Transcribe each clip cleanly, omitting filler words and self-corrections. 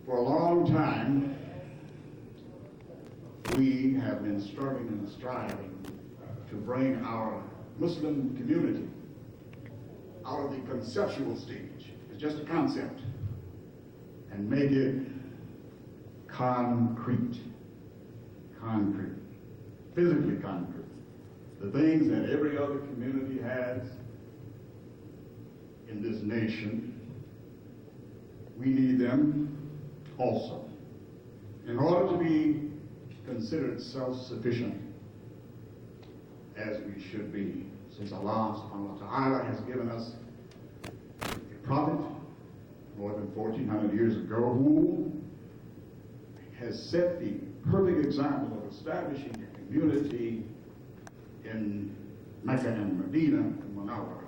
For a long time, we have been struggling and striving to bring our Muslim community out of the conceptual stage. It's just a concept, and make it concrete, physically concrete. The things that every other community has in this nation, we need them also. In order to be considered self-sufficient, as we should be, since Allah subhanahu wa ta'ala has given us a prophet more than 1400 years ago who has set the perfect example of establishing a community in Mecca and Medina and Munawwara.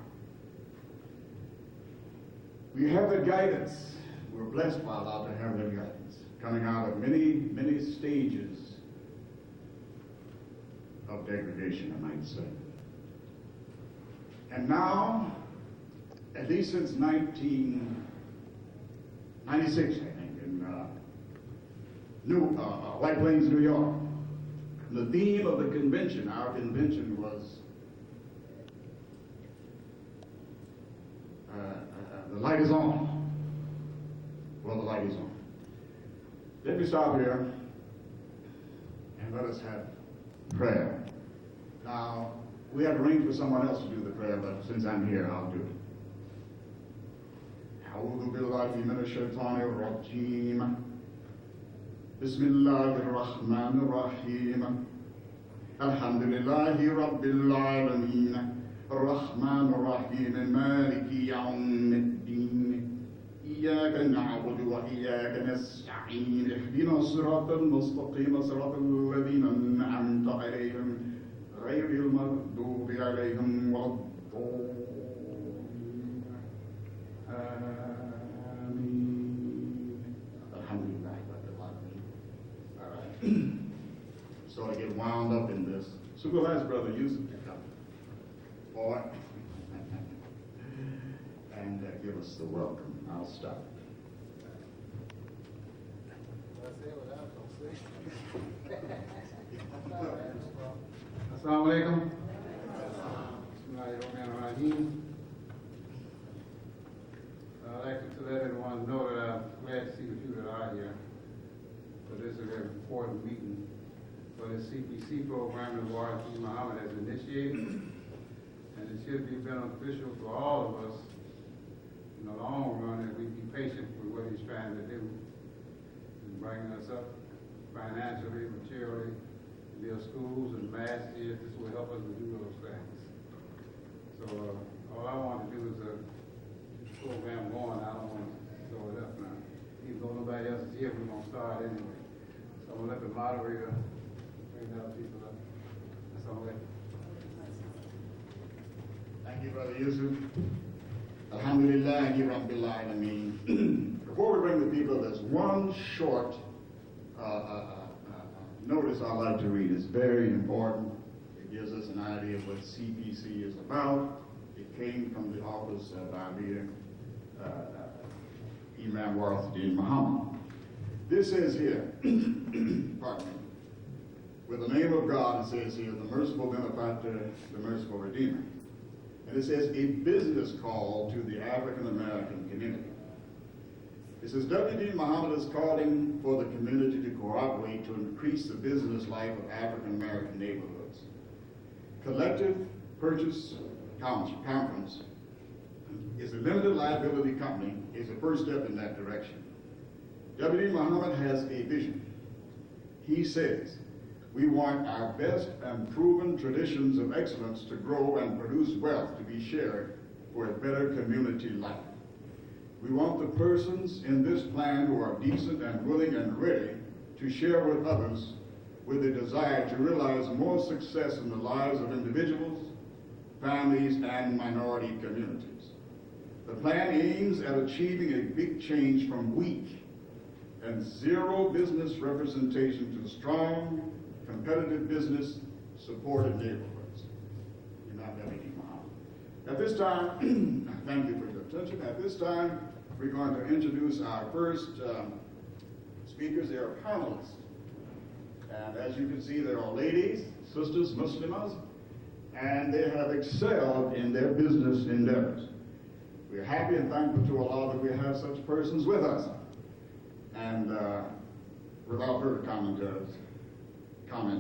We have the guidance. We're blessed by Allah to have that guidance, coming out of many, many stages of degradation, I might say. And now, at least since 1996, I think, in White Plains, New York, the theme of the convention, our convention, was the light is on. Well, the light is on. Let me stop here and let us have prayer. Now, we have arranged for someone else to do the prayer, but since I'm here, I'll do it. أعوذ بالله من الشيطان الرجيم بسم الله الرحمن الرحيم الحمد لله رب العالمين الرحمن الرحيم مالك يوم الدين إياك نعبد وإياك نستعين اهدنا الصراط المستقيم صراط الذين أنعمت عليهم غير المغضوب عليهم ولا الضالين آمين. Alhamdulillah. All right. So I get wound up in this. So we'll ask Brother Yusuf to come. Boy. And give us the welcome. I'll stop. Assalamu alaikum. Bismillahirrahmanirrahim. I'd like to let everyone know that I'm glad to see the few that are here for this very important meeting for the CPC program that Warren Muhammad has initiated, and it should be beneficial for all of us in the long run if we be patient with what he's trying to do and bringing us up financially, materially, build schools and masses. This will help us to do those things. So all I want to do is keep the program going. I don't want to slow it up now. Even though nobody else is here, we're going to start anyway. So I'm going to let the moderator bring the other people up. That's all right. Thank you, Brother Yusuf. Alhamdulillah, Rabbil Alameen. Before we bring the people, there's one short notice I'd like to read. It's very important. It gives us an idea of what CPC is about. It came from the office of Amir Imam Warathuddin Muhammad. This says here, pardon me, with the name of God, it says here, the merciful benefactor, the merciful redeemer. And it says a business call to the African American community. It says W.D. Muhammad is calling for the community to cooperate to increase the business life of African American neighborhoods. Collective Purchase Conference is a limited liability company, is the first step in that direction. W.D. Muhammad has a vision. He says, we want our best and proven traditions of excellence to grow and produce wealth to be shared for a better community life. We want the persons in this plan who are decent and willing and ready to share with others with a desire to realize more success in the lives of individuals, families, and minority communities. The plan aims at achieving a big change from weak and zero business representation to strong, competitive business supported neighborhoods. At this time, thank you for your attention. At this time, we're going to introduce our first speakers, they are panelists. And as you can see, they're all ladies, sisters, Muslimas, and they have excelled in their business endeavors. We're happy and thankful to Allah that we have such persons with us. And without further comments,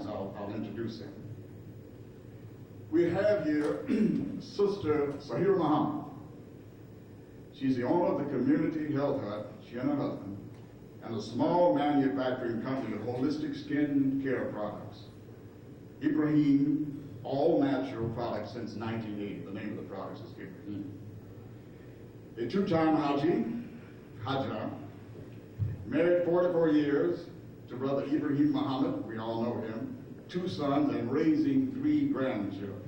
I'll introduce them. We have here Sister Sahira Muhammad. She's the owner of the Community Health Hut, she and her husband, and a small manufacturing company of holistic skin care products. Ibrahim All Natural Products since 1980. The name of the products is Ibrahim. A two-time Hajjah, married 44 years to Brother Ibrahim Muhammad, we all know him, 2 sons, and raising 3 grandchildren.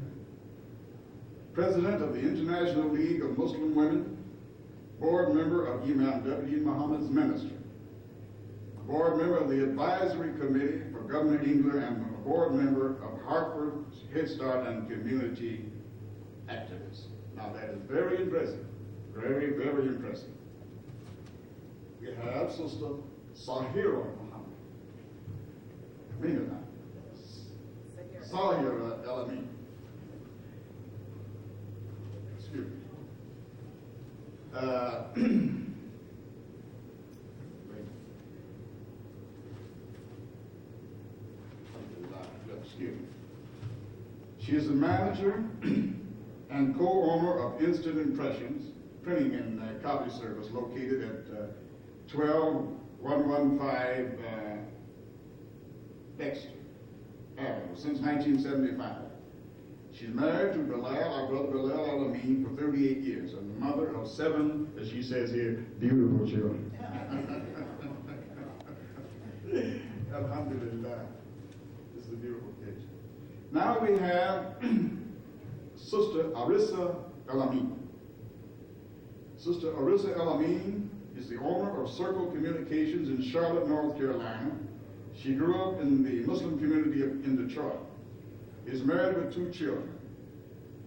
President of the International League of Muslim Women, board member of Imam W. Muhammad's ministry, board member of the Advisory Committee for Governor Engler, and a board member of Hartford Head Start and Community Activists. Now that is very impressive, very, very impressive. We have Sister Sahira Muhammad. Mean it now. Sahira El-Amin. Excuse me. Excuse me. She is the manager and co-owner of Instant Impressions, printing and copy service located at 12115 Dexter Avenue since 1975. She's married to Bilal, our brother Bilal El-Amin, for 38 years, and the mother of 7, as she says here, beautiful children. Alhamdulillah. This is a beautiful picture. Now we have Sister Arissa El-Amin. Sister Arissa El-Amin is the owner of Circle Communications in Charlotte, North Carolina. She grew up in the Muslim community in Detroit. Is married with 2 children.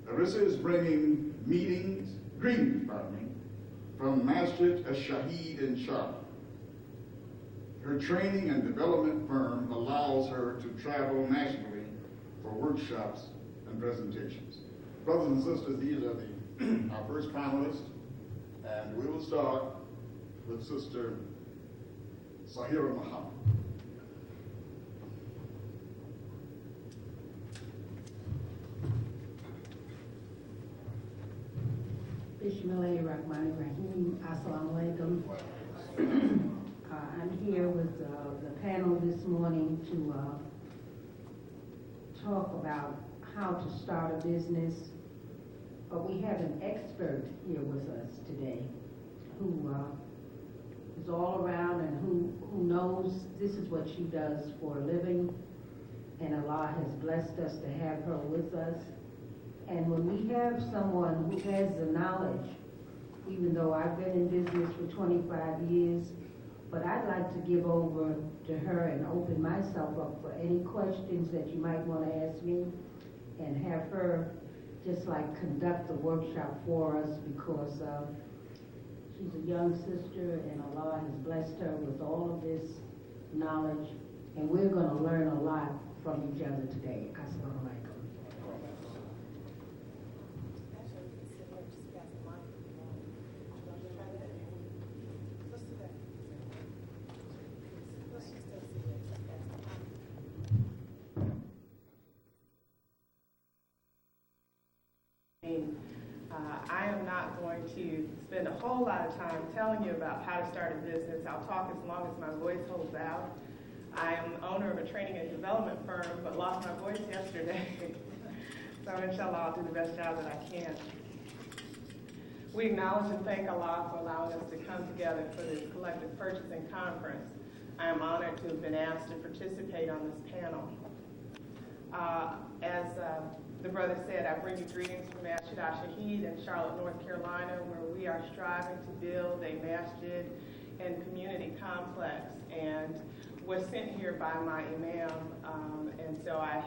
Arissa is bringing greetings from Masjid al-Shaheed in Charlotte. Her training and development firm allows her to travel nationally for workshops and presentations. Brothers and sisters, these are our first panelists, and we will start with Sister Sahira Muhammad. Bismillahirrahmanirrahim. Assalamu alaikum. I'm here with the panel this morning to talk about how to start a business. But we have an expert here with us today who is all around and who knows this is what she does for a living. And Allah has blessed us to have her with us. And when we have someone who has the knowledge, even though I've been in business for 25 years, but I'd like to give over to her and open myself up for any questions that you might want to ask me, and have her just like conduct the workshop for us, because she's a young sister and Allah has blessed her with all of this knowledge, and we're going to learn a lot from each other today. Assalamu alaikum. I am not going to spend a whole lot of time telling you about how to start a business. I'll talk as long as my voice holds out. I am owner of a training and development firm, but lost my voice yesterday. So inshallah, I'll do the best job that I can. We acknowledge and thank Allah for allowing us to come together for this collective purchasing conference. I am honored to have been asked to participate on this panel. As the brother said, I bring you greetings from Masjid al-Shaheed in Charlotte, North Carolina, where we are striving to build a masjid and community complex, and was sent here by my imam, and so I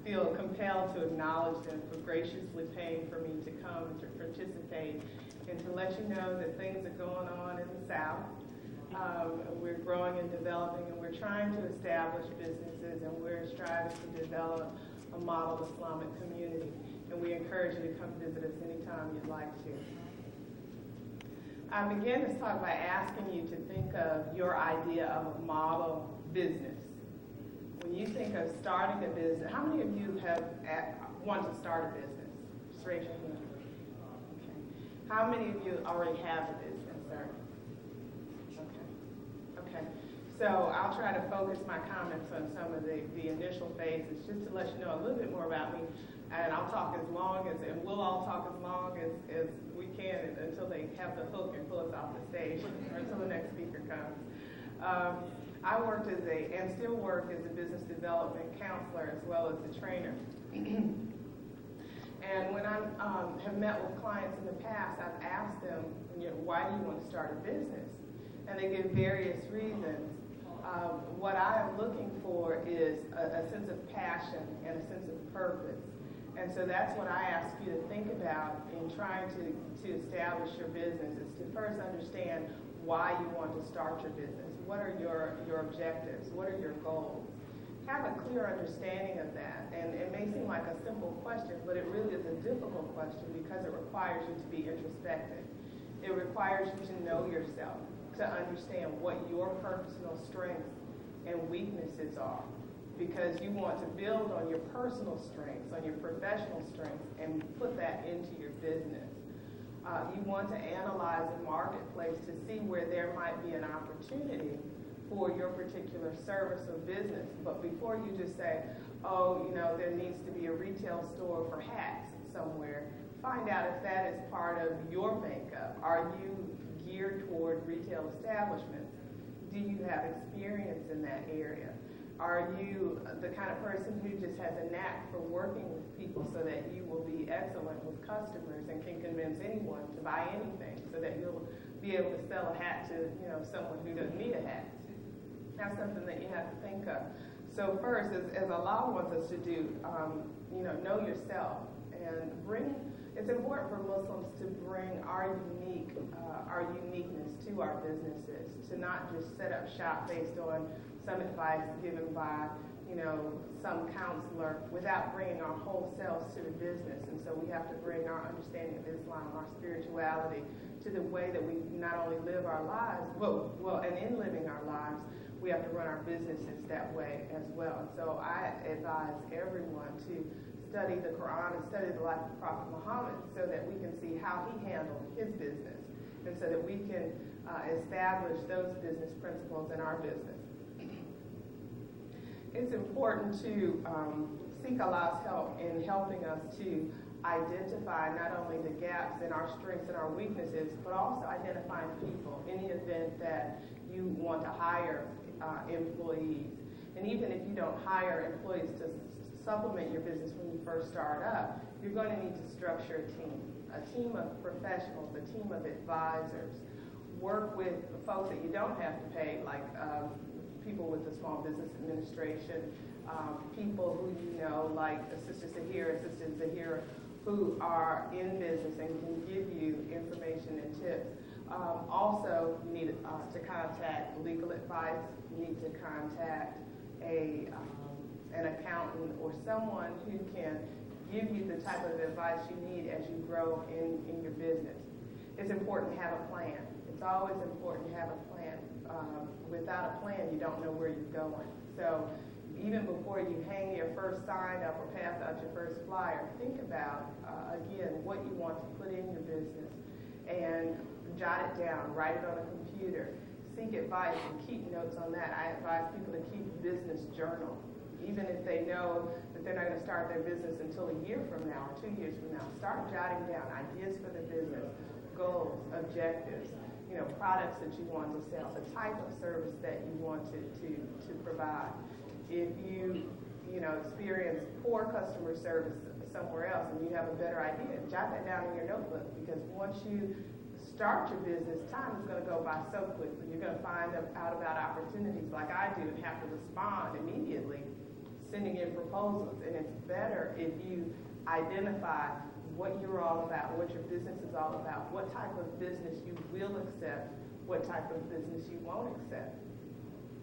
feel compelled to acknowledge them for graciously paying for me to come and to participate, and to let you know that things are going on in the South. We're growing and developing, and we're trying to establish businesses, and we're striving to develop a model Islamic community. And we encourage you to come visit us anytime you'd like to. I began this talk by asking you to think of your idea of a model business. When you think of starting a business, how many of you want to start a business? Just raise your hand. Okay. How many of you already have a business, sir? Okay. So I'll try to focus my comments on some of the initial phases, just to let you know a little bit more about me. And I'll talk as long as, and we'll all talk as long as we can until they have the hook and pull us off the stage, or until the next speaker comes. I worked and still work as a business development counselor as well as a trainer. And when I have met with clients in the past, I've asked them, why do you want to start a business? And they give various reasons. What I am looking for is a sense of passion and a sense of purpose. And so that's what I ask you to think about in trying to establish your business, is to first understand why you want to start your business. What are your objectives? What are your goals? Have a clear understanding of that. And it may seem like a simple question, but it really is a difficult question because it requires you to be introspective. It requires you to know yourself, to understand what your personal strengths and weaknesses are, because you want to build on your personal strengths, on your professional strengths, and put that into your business. You want to analyze the marketplace to see where there might be an opportunity for your particular service or business. But before you just say, there needs to be a retail store for hats somewhere, find out if that is part of your makeup. Are you geared toward retail establishments? Do you have experience in that area? Are you the kind of person who just has a knack for working with people so that you will be excellent with customers and can convince anyone to buy anything, so that you'll be able to sell a hat to someone who doesn't need a hat? That's something that you have to think of. So first, as Allah wants us to do, know yourself and it's important for Muslims to bring our uniqueness to our businesses, to not just set up shop based on some advice given by, some counselor, without bringing our whole selves to the business. And so we have to bring our understanding of Islam, our spirituality, to the way that we not only live our lives, and in living our lives, we have to run our businesses that way as well. So I advise everyone to study the Quran and study the life of Prophet Muhammad so that we can see how he handled his business, and so that we can establish those business principles in our business. It's important to seek Allah's help in helping us to identify not only the gaps in our strengths and our weaknesses, but also identifying people in the event that you want to hire employees. And even if you don't hire employees to supplement your business when you first start up, you're going to need to structure a team of professionals, a team of advisors. Work with folks that you don't have to pay, like people with the Small Business Administration, people who like Sister Zahira and Sister Zahira, who are in business and can give you information and tips. Also, you need to contact legal advice. You need to contact an accountant or someone who can give you the type of advice you need as you grow in your business. It's important to have a plan. It's always important to have a plan. Without a plan, you don't know where you're going. So even before you hang your first sign up or pass out your first flyer, think about, again, what you want to put in your business and jot it down, write it on a computer, seek advice and keep notes on that. I advise people to keep a business journal, even if they know that they're not going to start their business until a year from now or 2 years from now. Start jotting down ideas for the business, goals, objectives, products that you want to sell, the type of service that you want to provide. If you experience poor customer service somewhere else and you have a better idea, jot that down in your notebook, because once you start your business, time is going to go by so quickly. You're going to find out about opportunities like I do and have to respond immediately, sending in proposals. And it's better if you identify what you're all about, what your business is all about, what type of business you will accept, what type of business you won't accept.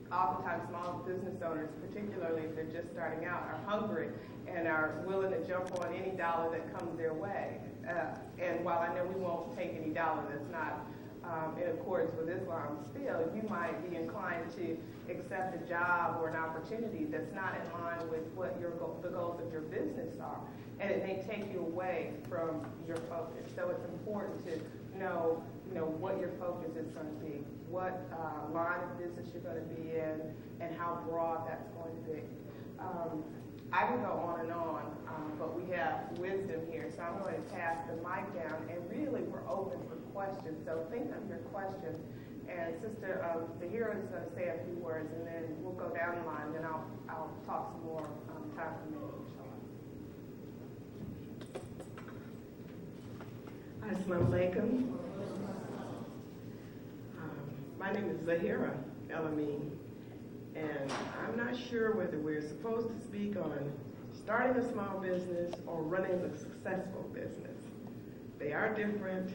Oftentimes, small business owners, particularly if they're just starting out, are hungry and are willing to jump on any dollar that comes their way. And while I know we won't take any dollar that's not in accordance with Islam, still, you might be inclined to accept a job or an opportunity that's not in line with what the goals of your business are. And it may take you away from your focus. So it's important to know what your focus is going to be, what line of business you're going to be in, and how broad that's going to be. I can go on and on, but we have wisdom here, so I'm going to pass the mic down, and really we're open for questions. So think of your question, and Sister Zahira is going to say a few words, and then we'll go down the line, and I'll talk some more time permitting, inshallah. Assalamu alaikum. My name is Zahira El-Amin, and I'm not sure whether we're supposed to speak on starting a small business or running a successful business. They are different,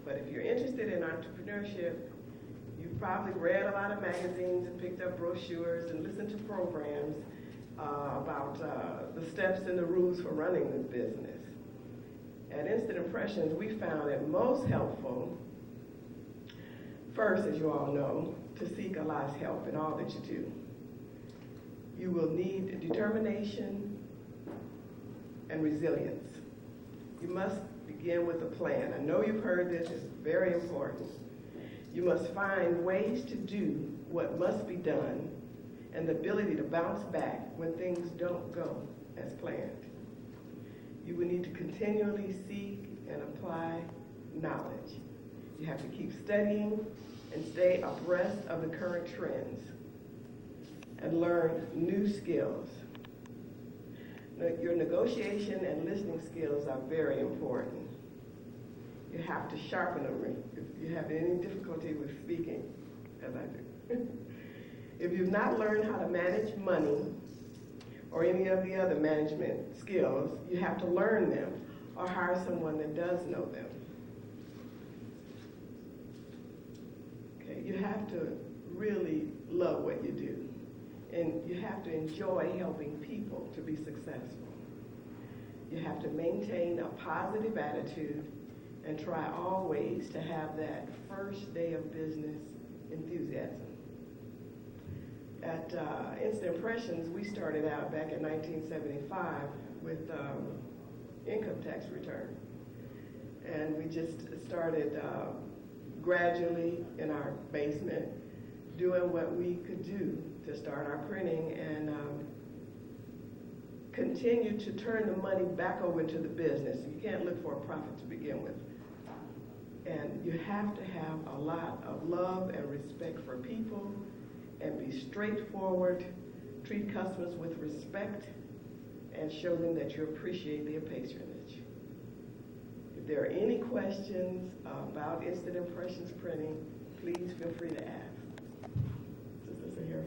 but if you're interested in entrepreneurship, you've probably read a lot of magazines and picked up brochures and listened to programs about the steps and the rules for running this business. At Instant Impressions, we found it most helpful, first, as you all know, to seek Allah's help in all that you do. You will need determination and resilience. You must begin with a plan. I know you've heard this, it's very important. You must find ways to do what must be done and the ability to bounce back when things don't go as planned. You will need to continually seek and apply knowledge. You have to keep studying and stay abreast of the current trends and learn new skills. Now, your negotiation and listening skills are very important. You have to sharpen them if you have any difficulty with speaking, as I do. If you've not learned how to manage money or any of the other management skills, you have to learn them or hire someone that does know them. Okay, you have to really love what you do, and you have to enjoy helping people to be successful. You have to maintain a positive attitude and try always to have that first day of business enthusiasm. At Instant Impressions, we started out back in 1975 with income tax return. And we just started gradually in our basement doing what we could do to start our printing and continue to turn the money back over into the business. You can't look for a profit to begin with. And you have to have a lot of love and respect for people and be straightforward, treat customers with respect, and show them that you appreciate their patronage. If there are any questions about Instant Impressions printing, please feel free to ask. Sister Zahira.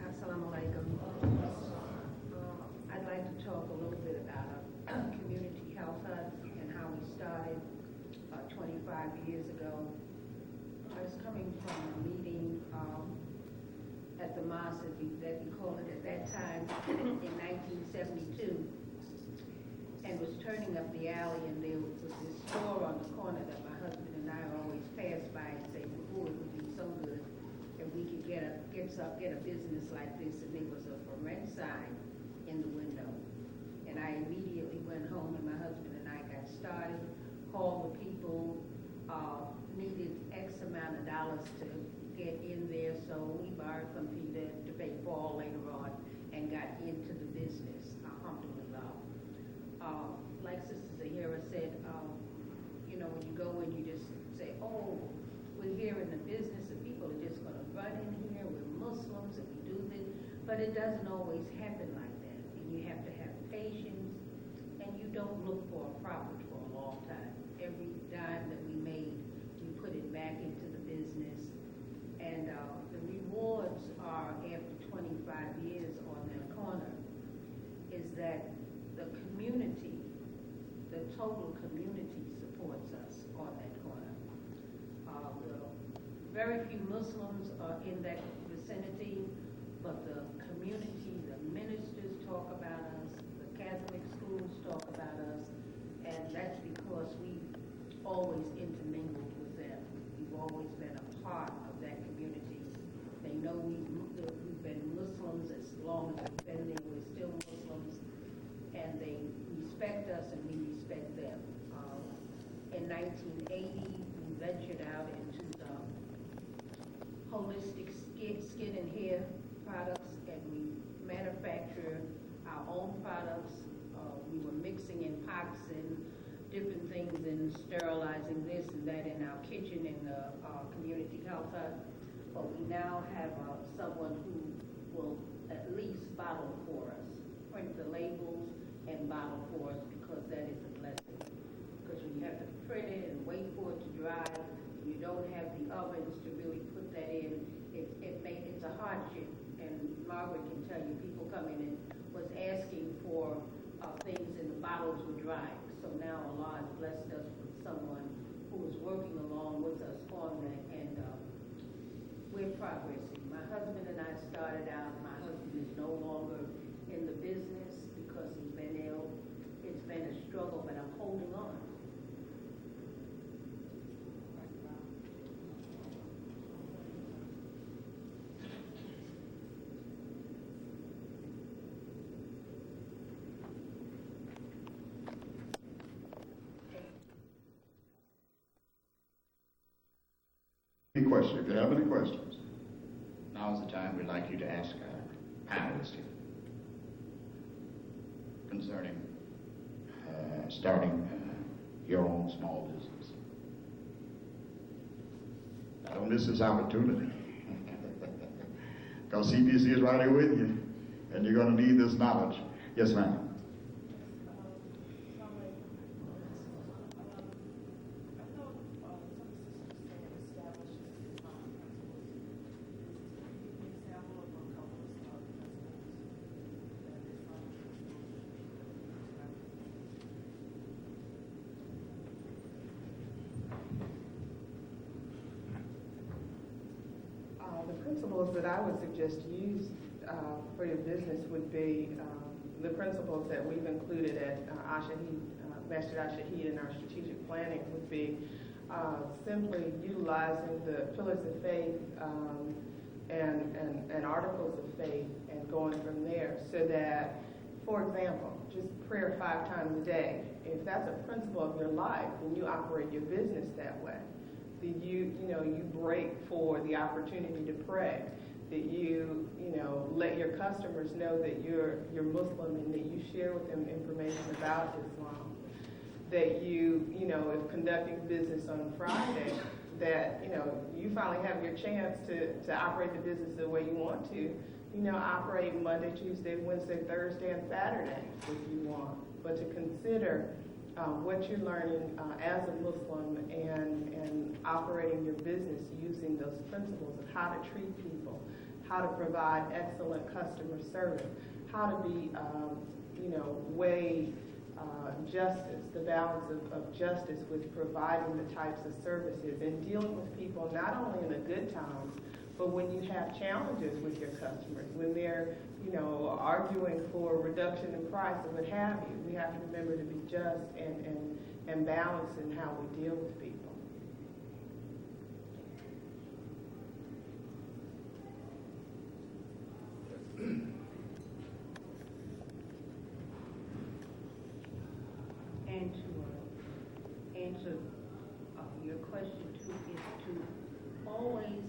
Assalamu alaikum. I'd like to talk a little bit about community health hubs and how we started 25 years ago. I was coming from a meeting at the mosque that we called it at that time in 1972, and was turning up the alley, and there was this store on the corner that my husband and I always passed by and say, "Oh, it would be so good if we could get a business like this." And there was a for rent sign in the window, and I immediately went home, and my husband and I got started, called the people, needed X amount of dollars to get in there, so we borrowed from Peter to pay Paul later on, and got into the business, alhamdulillah. Like Sister Zahira said, when you go in, you just say, "Oh, we're here in the business, and people are just going to run in here, we're Muslims, and we do this," but it doesn't always happen like that, and you have to have patience, and you don't look for a profit for a long time. Every dime that we made, we put it back into the business, and the rewards are, after 25 years on that corner, is that very few Muslims are in that vicinity, but the community, the ministers talk about us, the Catholic schools talk about us, and that's because we always intermingled with them. We've always been a part of that community. They know we've been Muslims as long as we've been there. We're still Muslims, and they respect us and we respect them. In 1980, we ventured out into the holistic skin and hair products, and we manufacture our own products. We were mixing in pots and different things and sterilizing this and that in our kitchen in the community health hut. But we now have someone who will at least bottle for us, print the labels and bottle for us, because that is a blessing. Because when you have to print it and wait for it to dry, and you don't have the ovens to really put that in, it's a hardship. And Margaret can tell you, people coming in was asking for things and the bottles were dry. So now Allah has blessed us with someone who is working along with us on that, and we're progressing. My husband and I started out, my husband is no longer in the business because he's been ill. It's been a struggle, but I'm holding on. Any questions? If you have any questions. Now's the time we'd like you to ask our panelists here concerning starting your own small business. Don't miss this opportunity. Because CPC is right here with you, and you're going to need this knowledge. Yes, ma'am. The principles that I would suggest you use for your business would be the principles that we've included at Masjid Al-Shahid in our strategic planning would be simply utilizing the pillars of faith and articles of faith and going from there, so that, for example, just prayer 5 times a day. If that's a principle of your life, then you operate your business that way. That you break for the opportunity to pray. That you let your customers know that you're Muslim and that you share with them information about Islam. That if conducting business on Friday, that you finally have your chance to operate the business the way you want to. Operate Monday, Tuesday, Wednesday, Thursday, and Saturday if you want. But to consider what you're learning as a Muslim and operating your business using those principles of how to treat people, how to provide excellent customer service, how to be, weigh justice, the balance of justice with providing the types of services and dealing with people not only in the good times, but when you have challenges with your customers, when they're arguing for a reduction in price or what have you, we have to remember to be just and balanced in how we deal with people. And to answer your question too, is to always,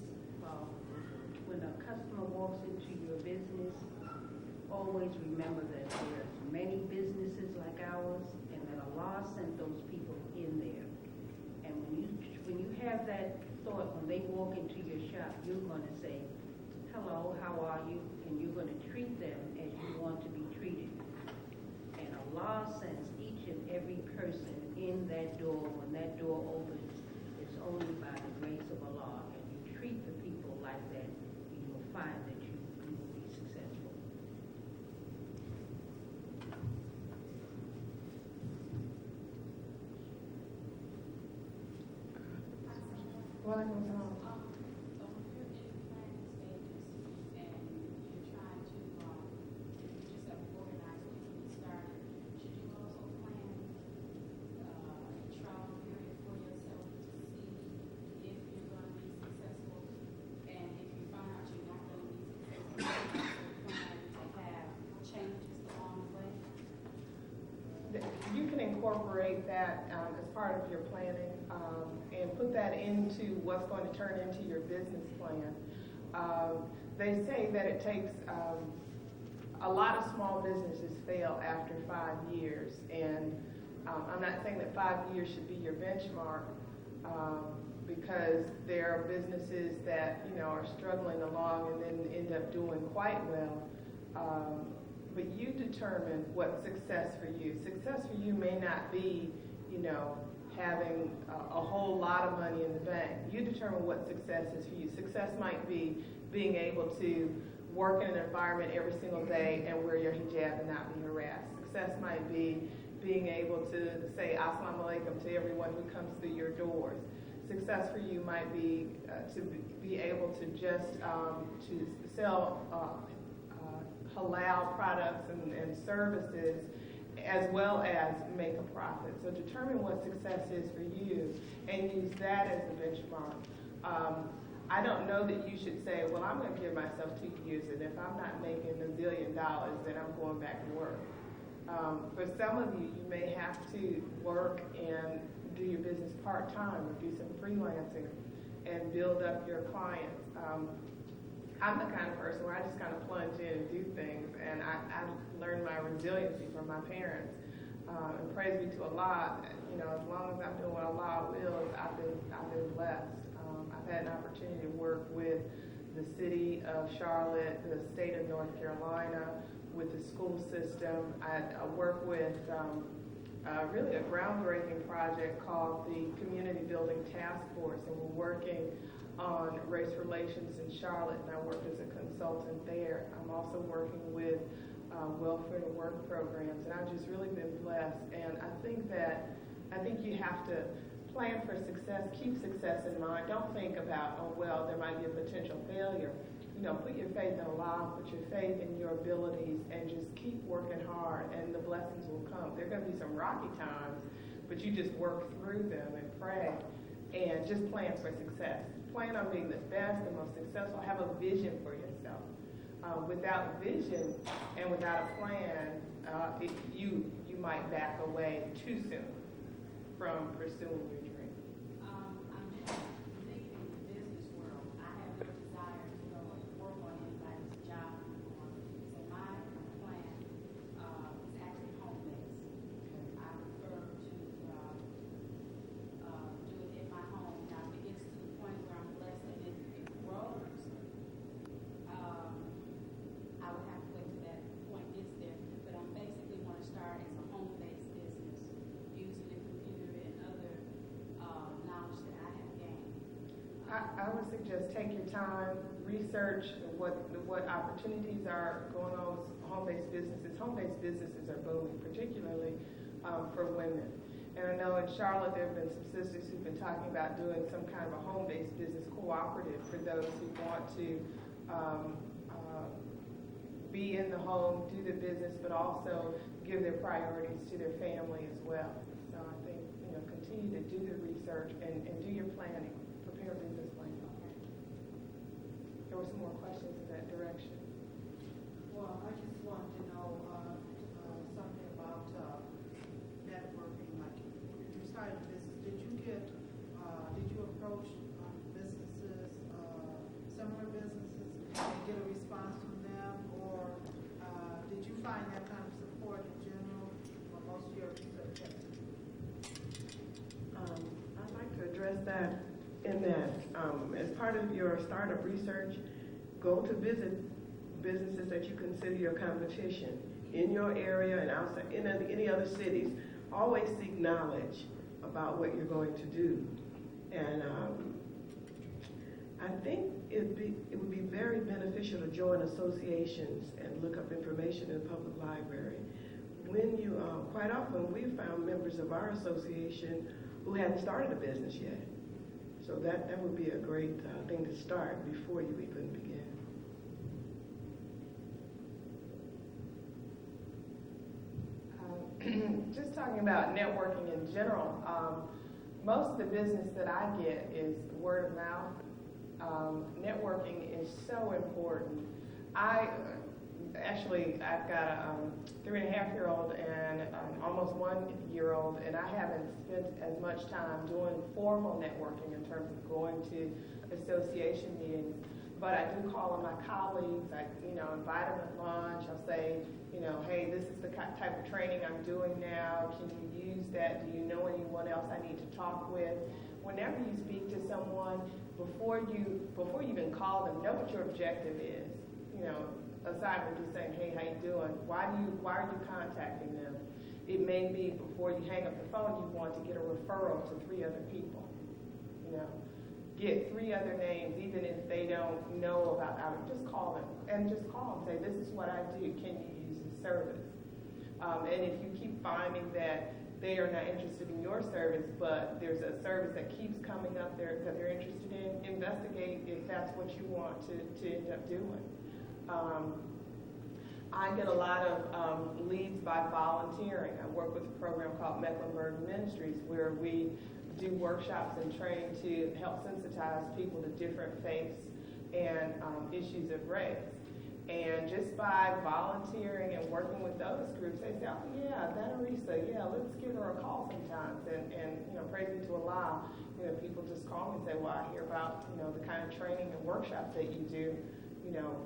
when a customer walks into your business, always remember that there's many businesses like ours, and that Allah sent those people in there. And when you have that thought, when they walk into your shop, you're going to say, "Hello, how are you?" And you're going to treat them as you want to be treated. And Allah sends each and every person in that door. When that door opens, it's only by the grace of Allah. And you treat the people like that, you will find that you will be successful. can incorporate that as part of your planning and put that into what's going to turn into your business plan. They say that it takes a lot of small businesses fail after 5 years, and I'm not saying that 5 years should be your benchmark, because there are businesses that are struggling along and then end up doing quite well. But you determine what's success for you. Success for you may not be, having a whole lot of money in the bank. You determine what success is for you. Success might be being able to work in an environment every single day and wear your hijab and not be harassed. Success might be being able to say assalamu alaikum to everyone who comes through your doors. Success for you might be to be able to just to sell halal products and services, as well as make a profit. So determine what success is for you and use that as a benchmark. I don't know that you should say, well, I'm going to give myself 2 years, and if I'm not making $1 billion, then I'm going back to work. For some of you, you may have to work and do your business part-time or do some freelancing and build up your clients. I'm the kind of person where I just kind of plunge in and do things, and I learned my resiliency from my parents. And praise be to Allah, as long as I'm doing what Allah wills, I've been blessed. I've had an opportunity to work with the city of Charlotte, the state of North Carolina, with the school system. I work with really a groundbreaking project called the Community Building Task Force, and we're working on race relations in Charlotte, and I work as a consultant there. I'm also working with welfare to work programs, and I've just really been blessed. And I think you have to plan for success, keep success in mind. Don't think about, oh, well, there might be a potential failure. Put your faith in Allah, put your faith in your abilities, and just keep working hard, and the blessings will come. There are going to be some rocky times, but you just work through them and pray, and just plan for success. Plan on being the best, the most successful. Have a vision for yourself. Without vision and without a plan, you might back away too soon from pursuing your dream. I'm just thinking in the business world, I have no desire to go and work on anybody's job anymore. So my plan is actually home-based. I prefer to do it in my home. Now, if it gets to the point where I'm blessed and it grows, I would have to wait till that point gets there. But I'm basically want to start as a home-based business using the computer and other knowledge that I have gained. I would suggest take your time, research what opportunities are going on with home-based businesses. Home-based businesses are booming, particularly for women. And I know in Charlotte there have been some sisters who've been talking about doing some kind of a home-based business cooperative for those who want to be in the home, do the business, but also give their priorities to their family as well. So I think, continue to do the research and do your planning, prepare a business plan. There were some more questions in that direction. Well, I just wanted to know something about networking. Like, if you started a business, did you approach businesses, similar businesses, and get a response from them, or did you find that kind of support in general for most of your research? I'd like to address that in that as part of your startup research, go to visit businesses that you consider your competition in your area and outside, in any other cities. Always seek knowledge about what you're going to do. And I think it would be very beneficial to join associations and look up information in the public library. When you, quite often we found members of our association who hadn't started a business yet. So that would be a great thing to start before you even begin. Just talking about networking in general, most of the business that I get is word of mouth. Networking is so important. Actually, I've got a 3.5-year-old and almost 1-year-old, and I haven't spent as much time doing formal networking in terms of going to association meetings. But I do call on my colleagues. I, invite them at lunch. I'll say, hey, this is the type of training I'm doing now. Can you use that? Do you know anyone else I need to talk with? Whenever you speak to someone, before you even call them, know what your objective is. Aside from just saying, hey, how you doing? Why are you contacting them? It may be before you hang up the phone, you want to get a referral to 3 other people. Get 3 other names, even if they don't know about it. Just call them and say, this is what I do. Can you use this service? And if you keep finding that they are not interested in your service, but there's a service that keeps coming up there that they're interested in, investigate if that's what you want to end up doing. I get a lot of leads by volunteering. I work with a program called Mecklenburg Ministries, where we do workshops and training to help sensitize people to different faiths and issues of race. And just by volunteering and working with those groups, they say, oh yeah, that Arisa, yeah, let's give her a call sometimes. And praise be to Allah, people just call me and say, well, I hear about, the kind of training and workshops that you do.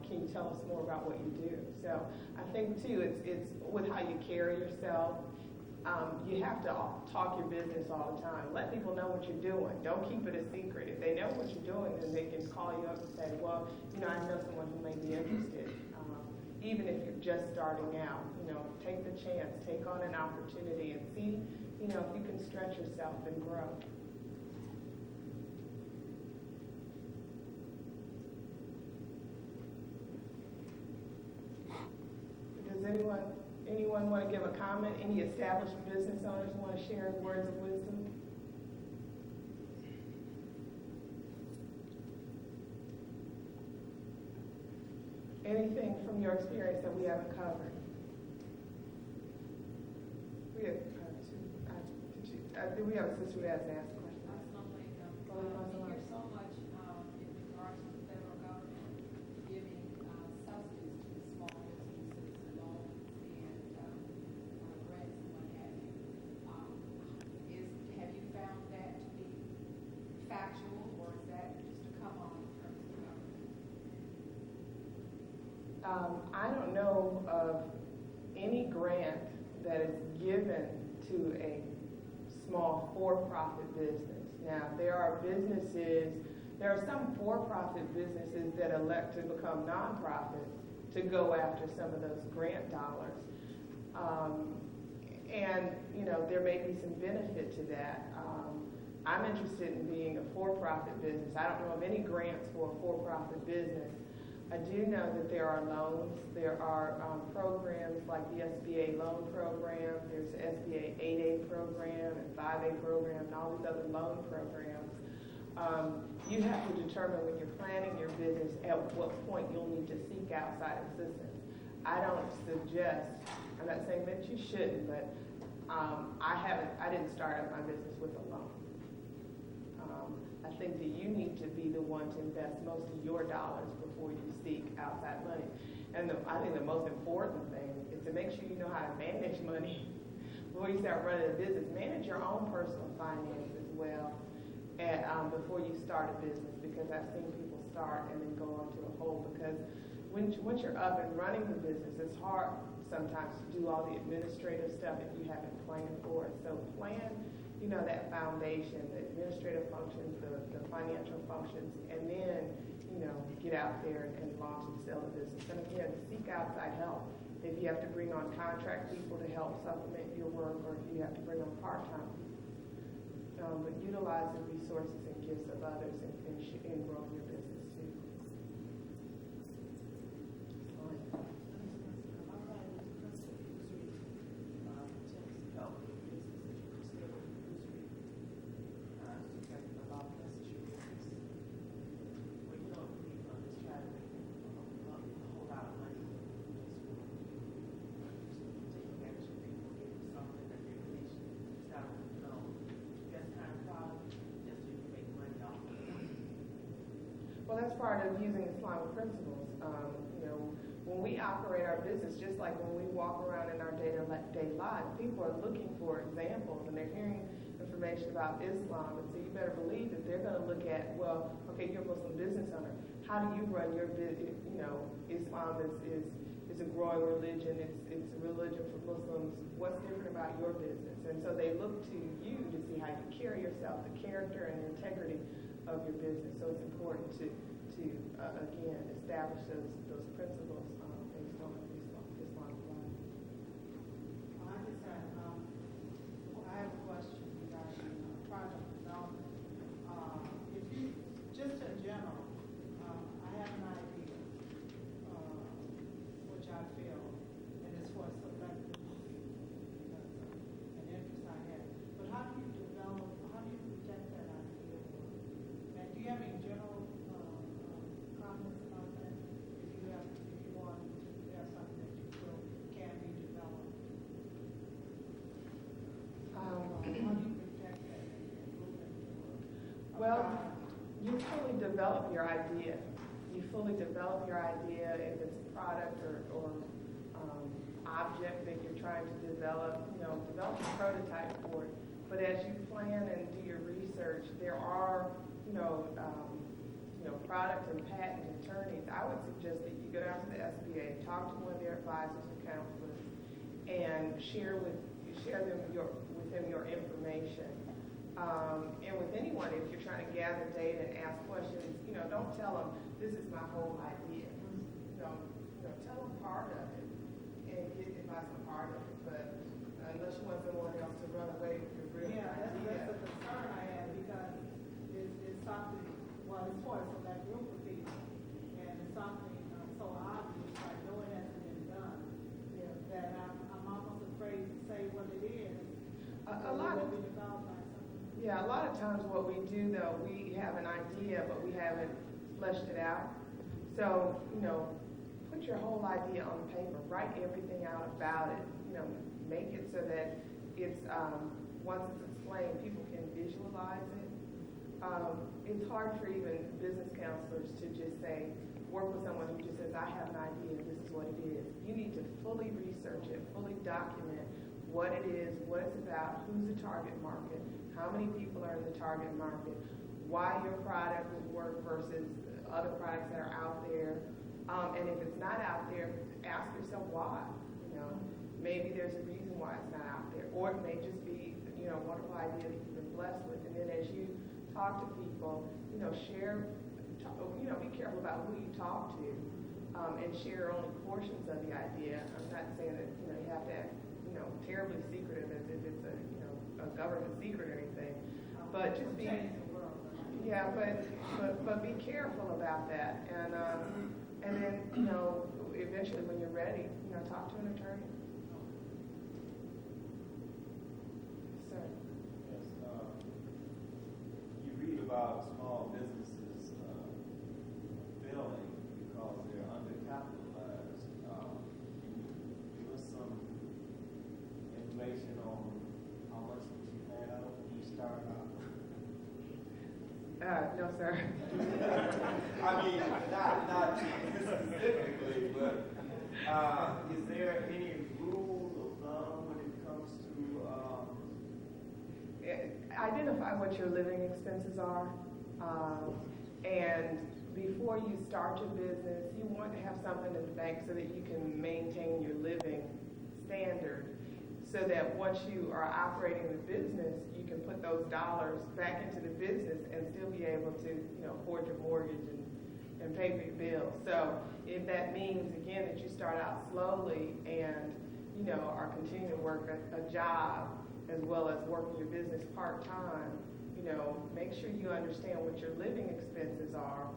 Can you tell us more about what you do? So I think too, it's with how you carry yourself. You have to talk your business all the time. Let people know what you're doing. Don't keep it a secret. If they know what you're doing, then they can call you up and say, well, I know someone who may be interested. Even if you're just starting out, take the chance, take on an opportunity and see, if you can stretch yourself and grow. Does anyone want to give a comment? Any established business owners want to share words of wisdom? Anything from your experience that we haven't covered? We have we have a sister who has asked a question. We hear so much in regards to the federal government giving subsidies to small businesses, loans, and grants and what have you. Have you found that to be factual, or is that just a come on in terms of the government? I don't know of any grant that is given to a small for-profit business. Now, there are some for-profit businesses that elect to become nonprofit to go after some of those grant dollars. And, there may be some benefit to that. I'm interested in being a for-profit business. I don't know of any grants for a for-profit business. I do know that there are loans. There are programs like the SBA loan program. There's the SBA 8A program and 5A program and all these other loan programs. You have to determine when you're planning your business at what point you'll need to seek outside assistance. I don't suggest, I'm not saying that you shouldn't, but I didn't start up my business with a loan. I think that you need to be the one to invest most of your dollars before you seek outside money. And I think the most important thing is to make sure you know how to manage money before you start running a business. Manage your own personal finances as well before you start a business, because I've seen people start and then go into a hole, because once you're up and running the business, it's hard sometimes to do all the administrative stuff if you haven't planned for it. So plan that foundation, the administrative functions, the financial functions, and then, get out there and launch and sell the business. And again, seek outside help. If you have to bring on contract people to help supplement your work, or if you have to bring on part-time people. But utilize the resources and gifts of others and grow your business too. Well, that's part of using Islamic principles. When we operate our business just like when we walk around in our day-to-day lives. People are looking for examples, and they're hearing information about Islam, and so you better believe that they're going to look at, well, okay, you're a Muslim business owner. How do you run your business? You know, Islam is a growing religion. It's a religion for Muslims. What's different about your business? And so they look to you to see how you carry yourself, the character and the integrity of your business. So it's important to again, establish those principles based on Islamic law. I just had, I have a question regarding project development. If you, just in general, I have an idea, which I feel, and it's for selective, an interest I have. But how do you develop, how do you project that idea? And do you have any general comments about that? If you want, there's something that you feel can be developed. How do you protect that and move it forward? Well, you fully develop your idea. You fully develop your idea if it's a product or object that you're trying to develop. You know, develop a prototype for it. But as you plan and do your research, there are product and patent attorneys. I would suggest that you go down to the SBA, talk to one of their advisors or counselors, and share with them your information. And with anyone, if you're trying to gather data and ask questions, don't tell them this is my whole idea. Tell them part of it and get advice on part of it. But unless you want someone else to run away with your real idea. That's a concern I have because it's something. Well, it's for that group of people, and it's something so obvious, I know it hasn't been done, that I'm almost afraid to say what it is. A lot of times what we do, though, we have an idea, but we haven't fleshed it out. So, put your whole idea on paper, write everything out about it, make it so that it's, once it's explained, people can visualize it. It's hard for even business counselors to just say, work with someone who just says, I have an idea, this is what it is. You need to fully research it, fully document what it is, what it's about, who's the target market, how many people are in the target market, why your product would work versus other products that are out there. And if it's not out there, ask yourself why. Maybe there's a reason why it's not out there. Or it may just be, a wonderful idea that you've been blessed with. And then as you talk to people, share, be careful about who you talk to, and share only portions of the idea. I'm not saying that, you have to act, terribly secretive as if it's a government secret or anything. But just be, but be careful about that. And then, eventually when you're ready, talk to an attorney. You read about small businesses failing because they're undercapitalized. Can you give us some information on how much you have when you start out? No, sir. I mean, not specifically, but is there any rule of thumb when it comes to identify what your living expenses are, and before you start your business, you want to have something in the bank so that you can maintain your living standard, so that once you are operating the business, you can put those dollars back into the business and still be able to, afford your mortgage and pay for your bills. So if that means, again, that you start out slowly and, are continuing to work a job as well as working your business part-time, make sure you understand what your living expenses are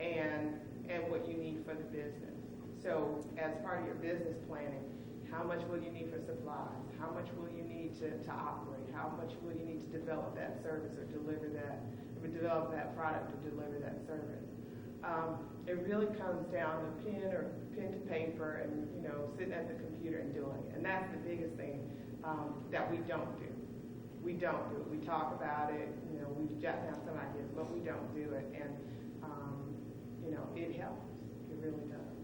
and what you need for the business. So as part of your business planning, how much will you need for supplies? How much will you need to operate? How much will you need to develop that service or develop that product or deliver that service? It really comes down to pen to paper and, sitting at the computer and doing it. And that's the biggest thing that we don't do. We don't do it. We talk about it, we've jotted down some ideas, but we don't do it. And, it helps. It really does.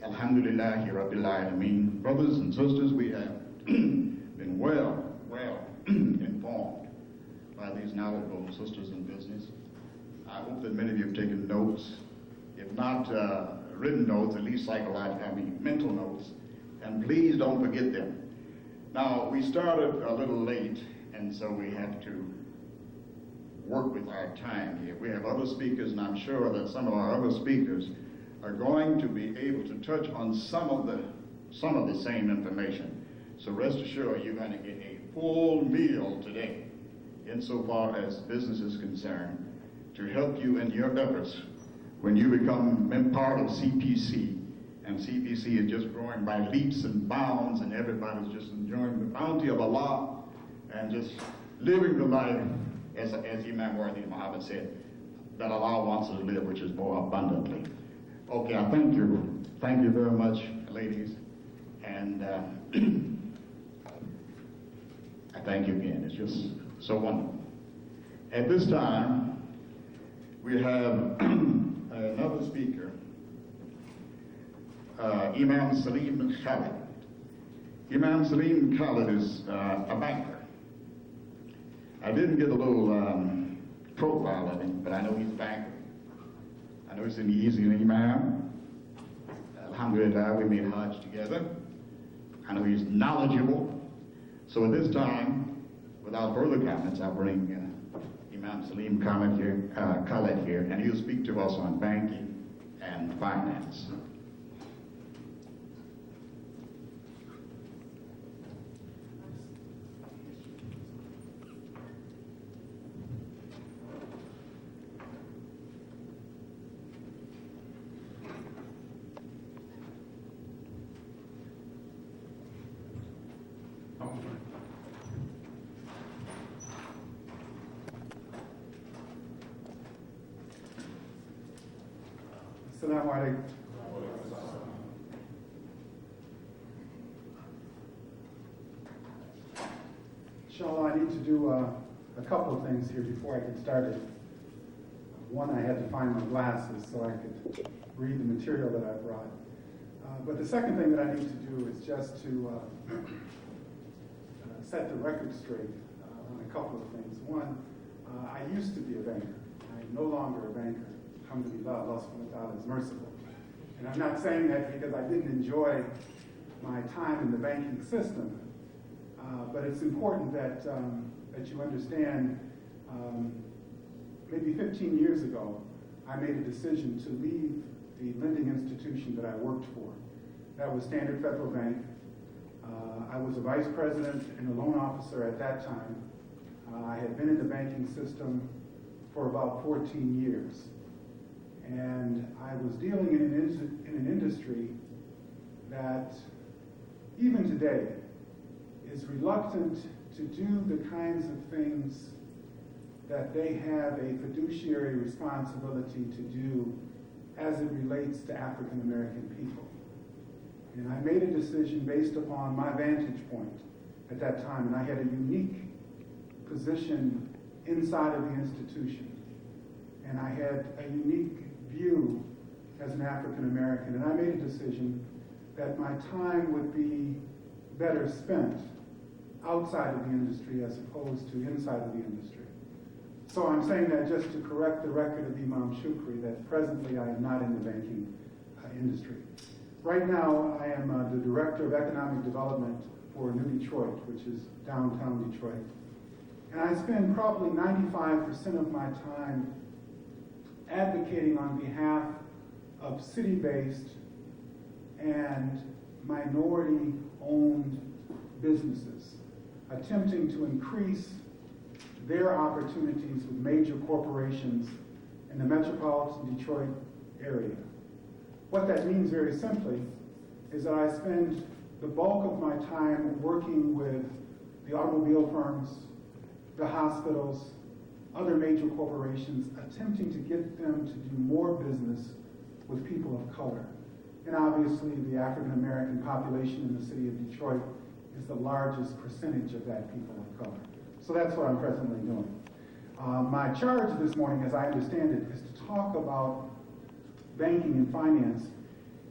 Alhamdulillahi Rabbil Alameen. Brothers and sisters, we have been well informed by these knowledgeable sisters in business. I hope that many of you have taken notes, if not written notes, at least mental notes, and please don't forget them. Now, we started a little late, and so we have to work with our time here. We have other speakers, and I'm sure that some of our other speakers are going to be able to touch on some of the same information. So rest assured, you're going to get a full meal today, insofar as business is concerned, to help you in your efforts when you become part of CPC. And CPC is just growing by leaps and bounds, and everybody's just enjoying the bounty of Allah and just living the life, as Imam Worthy Muhammad said, that Allah wants us to live, which is more abundantly. Okay, I thank you. Thank you very much, ladies. And I thank you again. It's just so wonderful. At this time, we have another speaker, Imam Salim Khalid. Imam Salim Khalid is a banker. I didn't get a little profile of him, but I know he's a banker. I know he's an easy Imam. Alhamdulillah, we made Hajj together. I know he's knowledgeable. So at this time, without further comments, I'll bring Imam Salim Khalid here, and he'll speak to us on banking and finance. Assalamu alaikum. Inshallah, I need to do a couple of things here before I get started. One, I had to find my glasses so I could read the material that I brought. But the second thing that I need to do is just to set the record straight on a couple of things. One, I used to be a banker. I'm no longer a banker. Alhamdulillah, Allah subhanahu wa ta'ala is merciful. And I'm not saying that because I didn't enjoy my time in the banking system, but it's important that you understand, maybe 15 years ago, I made a decision to leave the lending institution that I worked for. That was Standard Federal Bank. I was a vice president and a loan officer at that time. I had been in the banking system for about 14 years. And I was dealing in an industry that, even today, is reluctant to do the kinds of things that they have a fiduciary responsibility to do as it relates to African American people. And I made a decision based upon my vantage point at that time, and I had a unique position inside of the institution. And I had a unique view as an African American, and I made a decision that my time would be better spent outside of the industry as opposed to inside of the industry. So I'm saying that just to correct the record of Imam Shukri, that presently I am not in the banking industry. Right now, I am the Director of Economic Development for New Detroit, which is downtown Detroit. And I spend probably 95% of my time advocating on behalf of city-based and minority-owned businesses, attempting to increase their opportunities with major corporations in the metropolitan Detroit area. What that means very simply is that I spend the bulk of my time working with the automobile firms, the hospitals, other major corporations, attempting to get them to do more business with people of color. And obviously the African American population in the city of Detroit is the largest percentage of that people of color. So that's what I'm presently doing. My charge this morning, as I understand it, is to talk about banking and finance.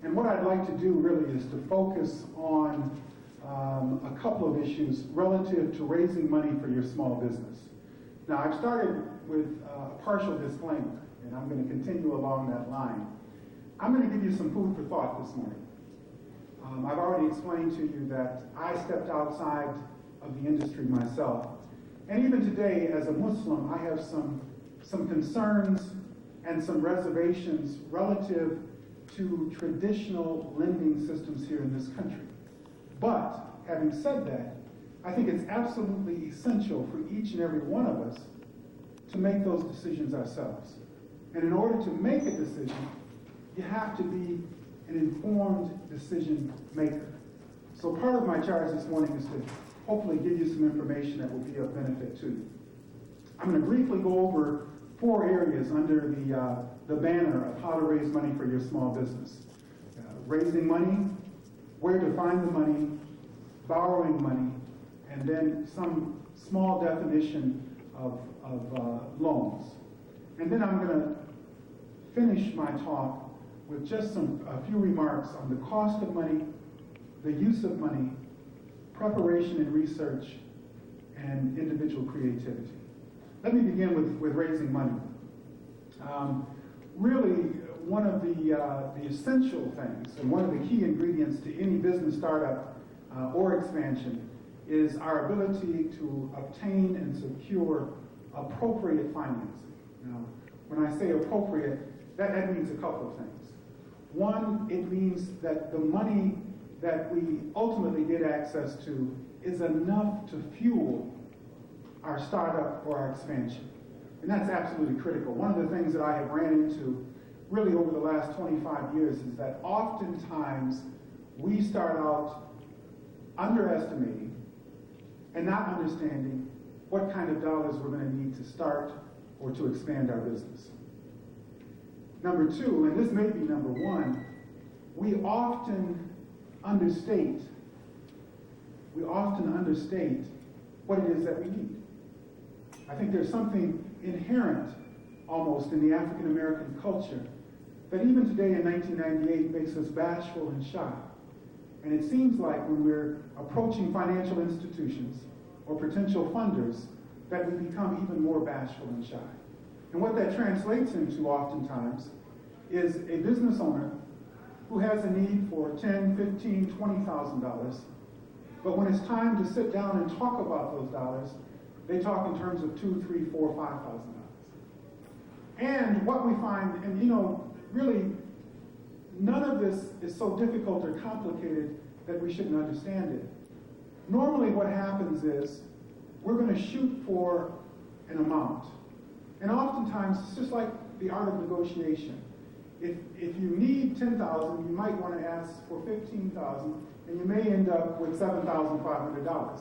And what I'd like to do really is to focus on a couple of issues relative to raising money for your small business. Now, I've started with a partial disclaimer, and I'm going to continue along that line. I'm going to give you some food for thought this morning. I've already explained to you that I stepped outside of the industry myself. And even today, as a Muslim, I have some concerns and some reservations relative to traditional lending systems here in this country. But, having said that, I think it's absolutely essential for each and every one of us to make those decisions ourselves. And in order to make a decision, you have to be an informed decision maker. So part of my charge this morning is to hopefully give you some information that will be of benefit to you. I'm going to briefly go over 4 areas under the banner of how to raise money for your small business. Raising money, where to find the money, borrowing money, and then some small definition of loans. And then I'm going to finish my talk with just a few remarks on the cost of money, the use of money, preparation and research, and individual creativity. Let me begin with raising money. Really, one of the essential things and one of the key ingredients to any business startup or expansion is our ability to obtain and secure appropriate financing. Now, when I say appropriate, that means a couple of things. One, it means that the money that we ultimately get access to is enough to fuel our startup or our expansion. And that's absolutely critical. One of the things that I have ran into really over the last 25 years is that oftentimes we start out underestimating and not understanding what kind of dollars we're going to need to start or to expand our business. Number 2, and this may be number 1, we often understate what it is that we need. I think there's something inherent almost in the African American culture that even today in 1998 makes us bashful and shy. And it seems like when we're approaching financial institutions or potential funders that we become even more bashful and shy. And what that translates into oftentimes is a business owner who has a need for $10,000, $15,000, $20,000, but when it's time to sit down and talk about those dollars, they talk in terms of $2,000, $3,000, $4,000, $5,000. And what we find, and really, none of this is so difficult or complicated that we shouldn't understand it. Normally what happens is we're going to shoot for an amount. And oftentimes it's just like the art of negotiation. If you need $10,000, you might want to ask for $15,000, and you may end up with $7,500.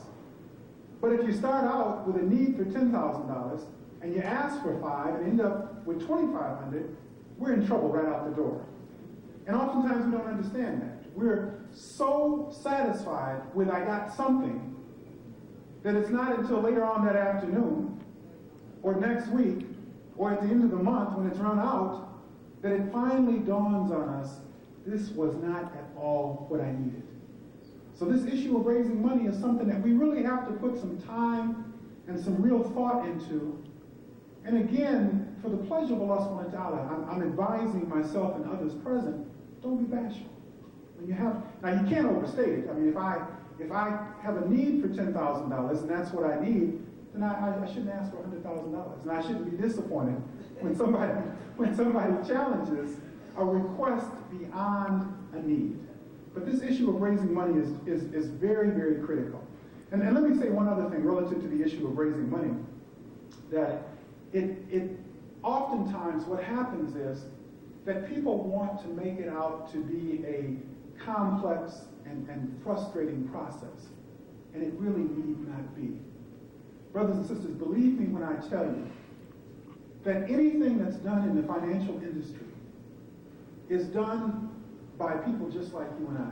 But if you start out with a need for $10,000 and you ask for $5,000 and end up with $2,500, we're in trouble right out the door. And oftentimes we don't understand that. We're so satisfied with I got something that it's not until later on that afternoon or next week or at the end of the month when it's run out that it finally dawns on us, this was not at all what I needed. So this issue of raising money is something that we really have to put some time and some real thought into. And again, for the pleasure of Allah subhanahu wa ta'ala, I'm advising myself and others present, don't be bashful. When you have, now you can't overstate it. I mean, if I have a need for $10,000 and that's what I need, then I shouldn't ask for $100,000. And I shouldn't be disappointed when somebody challenges a request beyond a need. But this issue of raising money is very, very critical. And let me say one other thing relative to the issue of raising money, that it oftentimes what happens is that people want to make it out to be a complex and frustrating process. And it really need not be. Brothers and sisters, believe me when I tell you that anything that's done in the financial industry is done by people just like you and I.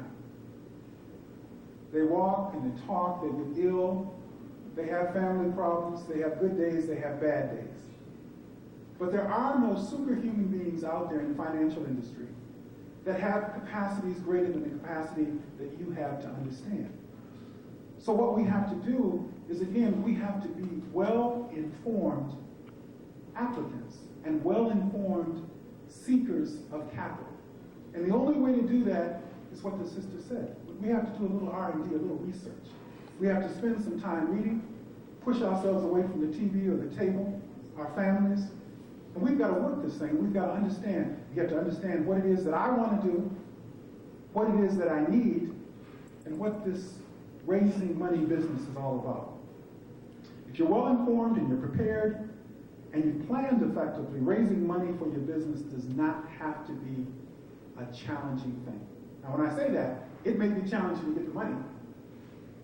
They walk and they talk, they get ill, they have family problems, they have good days, they have bad days. But there are no superhuman beings out there in the financial industry that have capacities greater than the capacity that you have to understand. So what we have to do is, again, we have to be well-informed applicants and well-informed seekers of capital. And the only way to do that is what the sister said. We have to do a little R&D, a little research. We have to spend some time reading, push ourselves away from the TV or the table, our families, and we've got to work this thing. We've got to understand. You have to understand what it is that I want to do, what it is that I need, and what this raising money business is all about. If you're well informed and you're prepared and you've planned effectively, raising money for your business does not have to be a challenging thing. Now, when I say that, it may be challenging to get the money,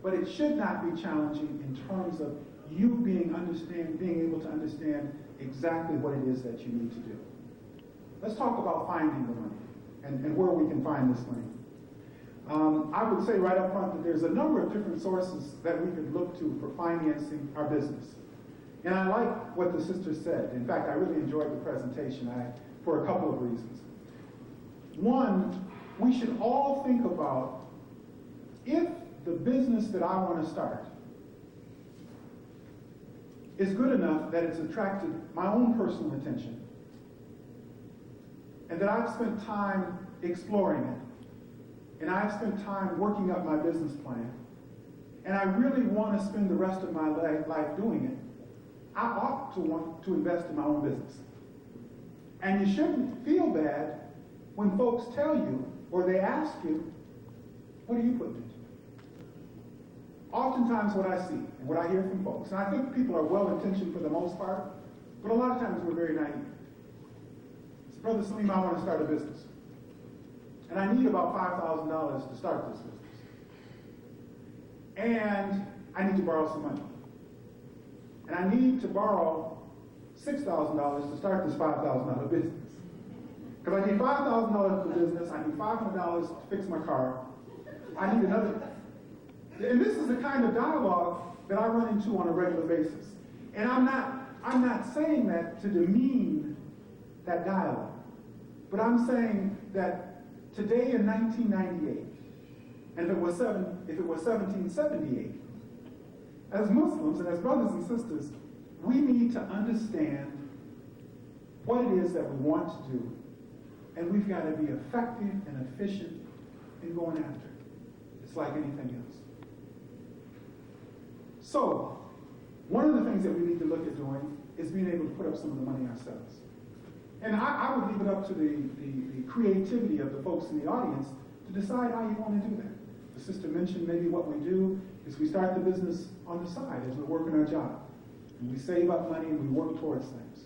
but it should not be challenging in terms of you being able to understand exactly what it is that you need to do. Let's talk about finding the money and where we can find this money. I would say right up front that there's a number of different sources that we could look to for financing our business. And I like what the sister said. In fact, I really enjoyed the presentation for a couple of reasons. One, we should all think about if the business that I want to start is good enough that it's attracted my own personal attention, and that I've spent time exploring it, and I've spent time working up my business plan, and I really want to spend the rest of my life doing it, I ought to want to invest in my own business. And you shouldn't feel bad when folks tell you, or they ask you, what are you putting into it? Oftentimes what I see and what I hear from folks, and I think people are well-intentioned for the most part, but a lot of times we're very naive. So, Brother Salim, I want to start a business. And I need about $5,000 to start this business. And I need to borrow some money. And I need to borrow $6,000 to start this $5,000 business. Because I need $5,000 for the business, I need $500 to fix my car, I need another. And this is the kind of dialogue that I run into on a regular basis. And I'm not saying that to demean that dialogue, but I'm saying that today in 1998, and if it was 1778, as Muslims and as brothers and sisters, we need to understand what it is that we want to do, and we've got to be effective and efficient in going after it. It's like anything else. So, one of the things that we need to look at doing is being able to put up some of the money ourselves. And I would leave it up to the creativity of the folks in the audience to decide how you want to do that. The sister mentioned maybe what we do is we start the business on the side as we're working our job. And we save up money and we work towards things.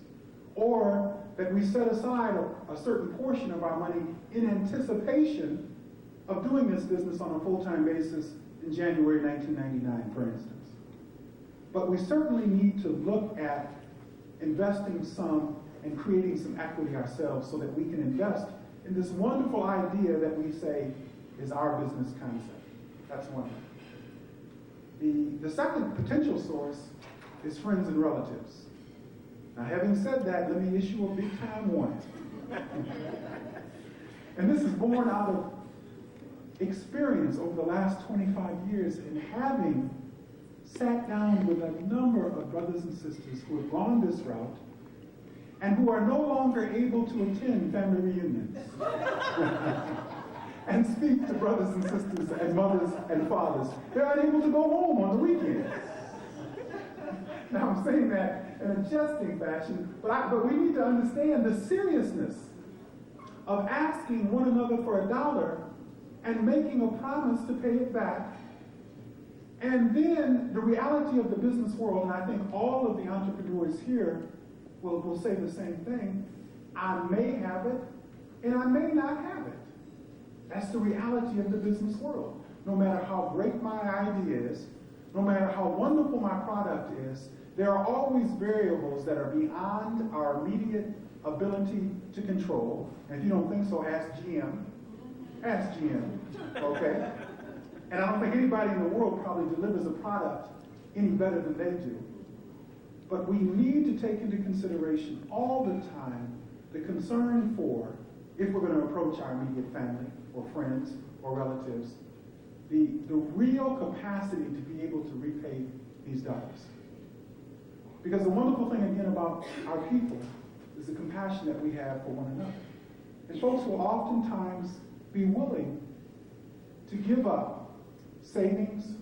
Or that we set aside a certain portion of our money in anticipation of doing this business on a full-time basis in January 1999, for instance. But we certainly need to look at investing some and creating some equity ourselves so that we can invest in this wonderful idea that we say is our business concept. That's one thing. The second potential source is friends and relatives. Now, having said that, let me issue a big-time warning. And this is born out of experience over the last 25 years in having sat down with a number of brothers and sisters who have gone this route and who are no longer able to attend family reunions and speak to brothers and sisters and mothers and fathers. They're unable to go home on the weekends. Now, I'm saying that in a jesting fashion, but we need to understand the seriousness of asking one another for $1 and making a promise to pay it back. And then the reality of the business world, and I think all of the entrepreneurs here will say the same thing, I may have it and I may not have it. That's the reality of the business world. No matter how great my idea is, no matter how wonderful my product is, there are always variables that are beyond our immediate ability to control. And if you don't think so, ask GM. Ask GM, okay? And I don't think anybody in the world probably delivers a product any better than they do. But we need to take into consideration all the time the concern for, if we're going to approach our immediate family or friends or relatives, the real capacity to be able to repay these debts. Because the wonderful thing again about our people is the compassion that we have for one another. And folks will oftentimes be willing to give up savings,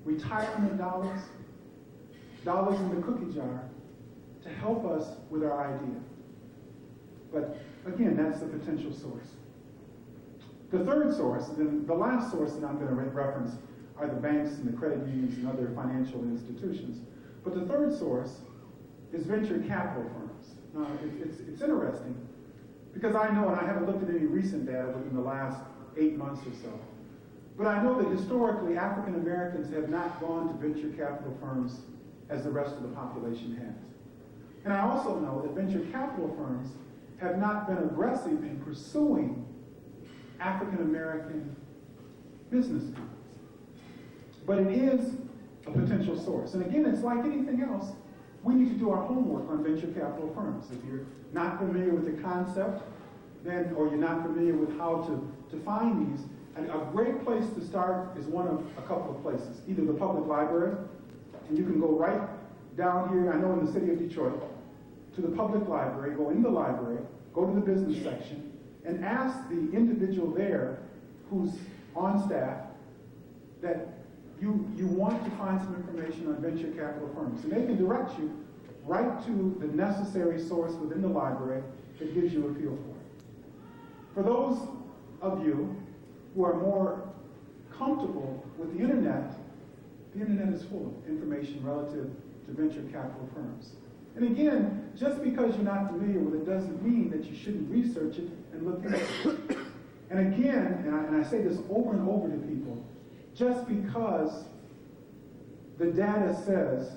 retirement dollars, dollars in the cookie jar to help us with our idea. But again, that's the potential source. The third source, and then the last source that I'm going to reference are the banks and the credit unions and other financial institutions. But the third source is venture capital firms. Now, it's interesting because I know, and I haven't looked at any recent data within the last 8 months or so, but I know that historically African Americans have not gone to venture capital firms as the rest of the population has. And I also know that venture capital firms have not been aggressive in pursuing African American business people. But it is a potential source. And again, it's like anything else. We need to do our homework on venture capital firms. If you're not familiar with the concept, then, or you're not familiar with how to find these, and a great place to start is one of a couple of places. Either the public library, and you can go right down here, I know in the city of Detroit, to the public library, go in the library, go to the business section, and ask the individual there who's on staff that you want to find some information on venture capital firms. And they can direct you right to the necessary source within the library that gives you a feel for it. For those of you who are more comfortable with the internet is full of information relative to venture capital firms. And again, just because you're not familiar with it doesn't mean that you shouldn't research it and look into it. And again, and I say this over and over to people, just because the data says